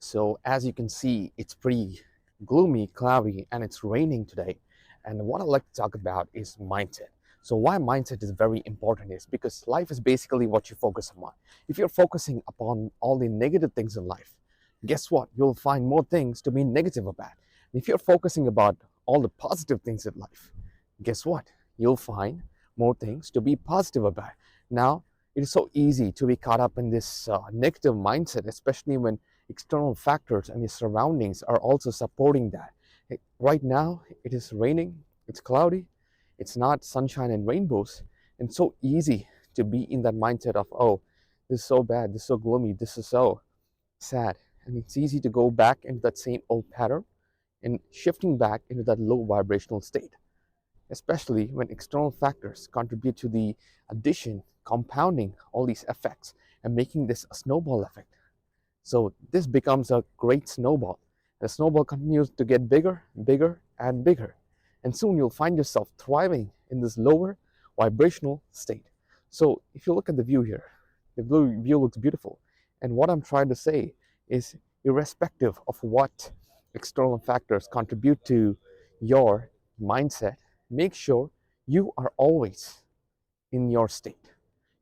So as you can see, it's pretty gloomy, cloudy, and it's raining today. And what I'd like to talk about is mindset. So why mindset is very important is because life is basically what you focus on. If you're focusing upon all the negative things in life, guess what? You'll find more things to be negative about. And if you're focusing about all the positive things in life, guess what? You'll find more things to be positive about. Now, it is so easy to be caught up in this negative mindset, especially when external factors and your surroundings are also supporting that. Right now, it is raining, it's cloudy, it's not sunshine and rainbows, and it's so easy to be in that mindset of, oh, this is so bad, this is so gloomy, this is so sad. And it's easy to go back into that same old pattern and shifting back into that low vibrational state, especially when external factors contribute to the addition, compounding all these effects and making this a snowball effect. So this becomes a great snowball. The snowball continues to get bigger, bigger, and bigger. And soon you'll find yourself thriving in this lower vibrational state. So if you look at the view here, the blue view looks beautiful. And what I'm trying to say is, irrespective of what external factors contribute to your mindset, make sure you are always in your state.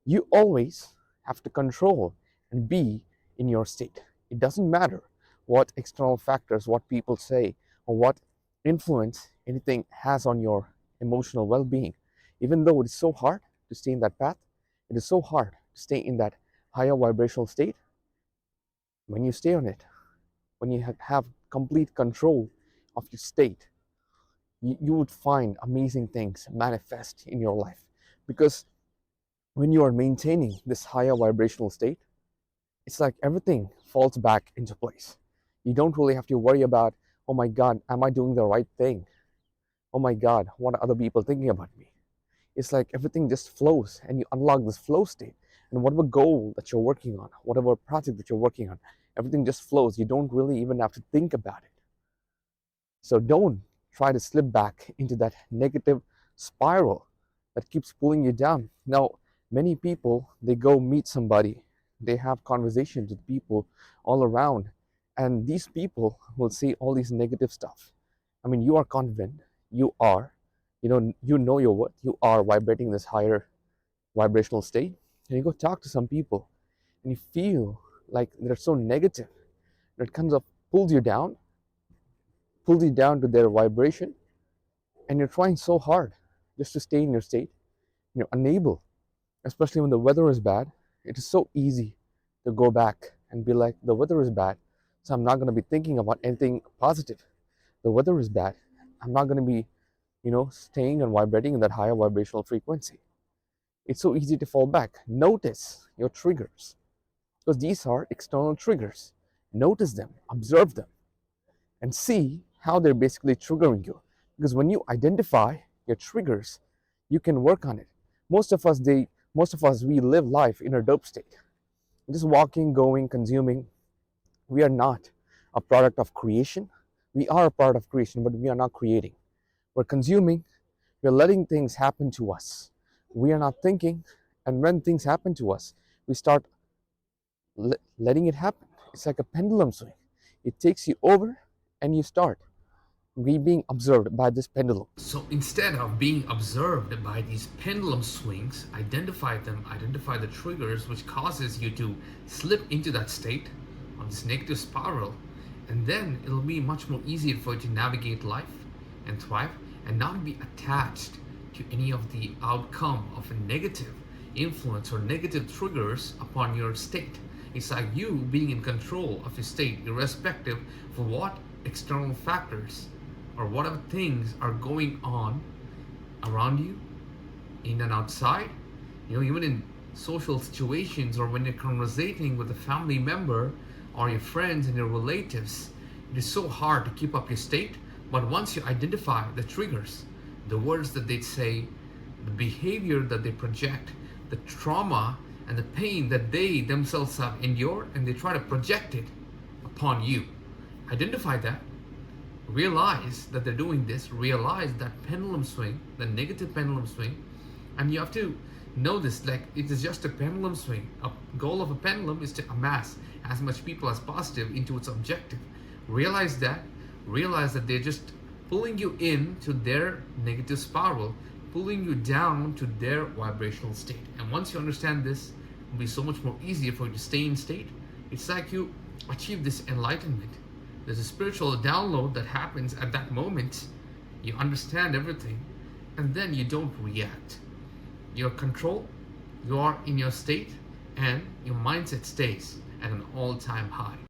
You always have to control and be in your state. It doesn't matter what external factors, what people say, or what influence anything has on your emotional well being. Even though it is so hard to stay in that path, it is so hard to stay in that higher vibrational state. When you stay on it, when you have complete control of your state, you would find amazing things manifest in your life. Because when you are maintaining this higher vibrational state, it's like everything falls back into place. You don't really have to worry about, oh my God, am I doing the right thing? Oh my God, what are other people thinking about me? It's like everything just flows and you unlock this flow state. And whatever goal that you're working on, whatever project that you're working on, everything just flows. You don't really even have to think about it. So don't try to slip back into that negative spiral that keeps pulling you down. Now, many people, they go meet somebody, they have conversations with people all around, and these people will say all these negative stuff. I mean, you are confident, you are, you know your worth, you are vibrating this higher vibrational state, and you go talk to some people, and you feel like they're so negative that it kind of pulls you down to their vibration, and you're trying so hard just to stay in your state. You're unable, especially when the weather is bad. It is so easy to go back and be like, the weather is bad, so I'm not going to be thinking about anything positive. The weather is bad, I'm not going to be, staying and vibrating in that higher vibrational frequency. It's so easy to fall back. Notice your triggers, because these are external triggers. Notice them, observe them, and see how they're basically triggering you. Because when you identify your triggers, you can work on it. Most of us, we live life in a dope state, just walking, going, consuming. We are not a product of creation. We are a part of creation, but we are not creating. We're consuming. We're letting things happen to us. We are not thinking, and when things happen to us, we start letting it happen. It's like a pendulum swing. It takes you over, and you start being observed by this pendulum. So instead of being observed by these pendulum swings, identify them, identify the triggers which causes you to slip into that state of this negative spiral, and then it'll be much more easier for you to navigate life and thrive and not be attached to any of the outcome of a negative influence or negative triggers upon your state. It's like you being in control of your state, irrespective of what external factors or whatever things are going on around you, in and outside, even in social situations or when you're conversating with a family member or your friends and your relatives. It is so hard to keep up your state, but once you identify the triggers, the words that they say, the behavior that they project, the trauma and the pain that they themselves have endured, and they try to project it upon you. Identify that, realize that they're doing this, realize that pendulum swing, the negative pendulum swing, and you have to Know this, like it is just a pendulum swing. A goal of a pendulum is to amass as much people as positive into its objective. Realize that, realize that they're just pulling you in to their negative spiral, pulling you down to their vibrational state. And once you understand this, it'll be so much more easier for you to stay in state. It's like you achieve this enlightenment. There's a spiritual download that happens at that moment. You understand everything, and then you don't react. Your control, you are in your state, and your mindset stays at an all time high.